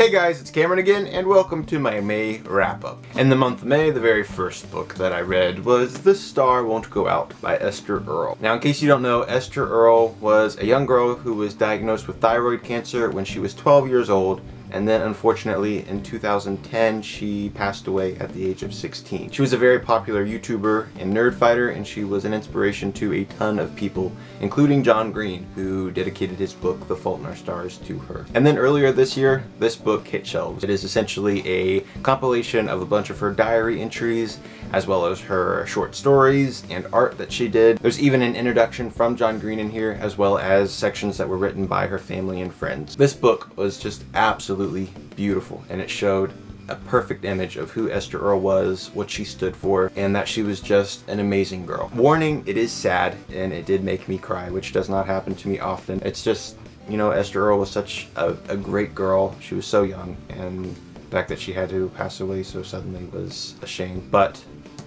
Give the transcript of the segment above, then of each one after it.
Hey guys, it's Cameron again, and welcome to my May wrap-up. In the month of May, the very first book that I read was The Star Won't Go Out by Esther Girl. Now, in case you don't know, Esther Girl was a young girl who was diagnosed with thyroid cancer when she was 12 years old, and then unfortunately in 2010 she passed away at the age of 16. She was a very popular YouTuber and nerd fighter, and she was an inspiration to a ton of people, including John Green, who dedicated his book The Fault in Our Stars to her. And then earlier this year, this book hit shelves. It is essentially a compilation of a bunch of her diary entries, as well as her short stories and art that she did. There's even an introduction from John Green in here, as well as sections that were written by her family and friends. This book was just absolutely beautiful, and it showed a perfect image of who Esther Girl was, what she stood for, and that she was just an amazing girl. Warning, it is sad, and it did make me cry, which does not happen to me often. It's just, you know, Esther Girl was such a great girl. She was so young, and the fact that she had to pass away so suddenly was a shame. But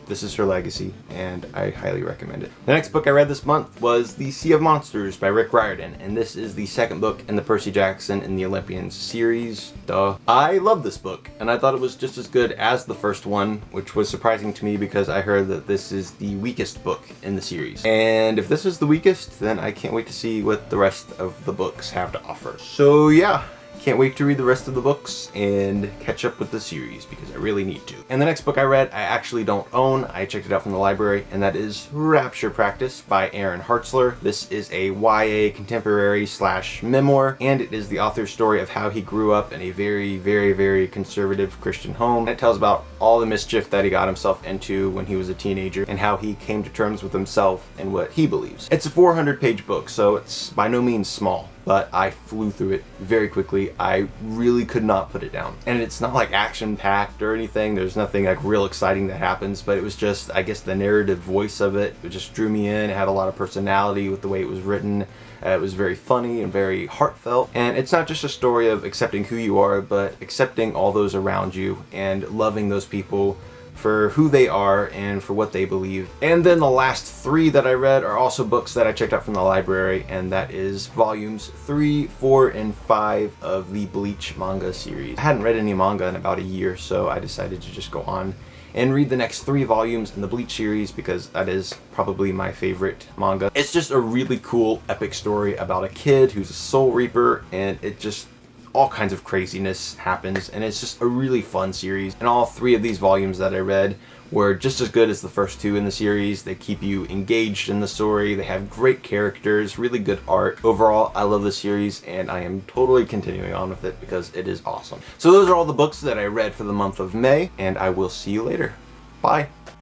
this is her legacy, and I highly recommend it. The next book I read this month was The Sea of Monsters by Rick Riordan, and this is the second book in the Percy Jackson and the Olympians series. Duh. I love this book, and I thought it was just as good as the first one, which was surprising to me because I heard that this is the weakest book in the series. And if this is the weakest, then I can't wait to see what the rest of the books have to offer. So yeah. Can't wait to read the rest of the books and catch up with the series because I really need to. And the next book I read, I actually don't own. I checked it out from the library, and that is Rapture Practice by Aaron Hartzler. This is a YA contemporary / memoir, and it is the author's story of how he grew up in a very conservative Christian home. And it tells about all the mischief that he got himself into when he was a teenager and how he came to terms with himself and what he believes. It's a 400-page book, so it's by no means small, but I flew through it very quickly. I really could not put it down. And it's not like action-packed or anything. There's nothing like real exciting that happens, but it was just, I guess, the narrative voice of it. It just drew me in. It had a lot of personality with the way it was written. It was very funny and very heartfelt. And it's not just a story of accepting who you are, but accepting all those around you and loving those people for who they are and for what they believe. And then the last 3 that I read are also books that I checked out from the library, and that is volumes 3, 4, and 5 of the Bleach manga series. I hadn't read any manga in about a year, so I decided to just go on and read the next 3 volumes in the Bleach series because that is probably my favorite manga. It's just a really cool epic story about a kid who's a soul reaper, and it just all kinds of craziness happens, and it's just a really fun series. And all 3 of these volumes that I read were just as good as the first 2 in the series. They keep you engaged in the story. They have great characters, really good art. Overall, I love the series, and I am totally continuing on with it because it is awesome. So those are all the books that I read for the month of May, and I will see you later. Bye.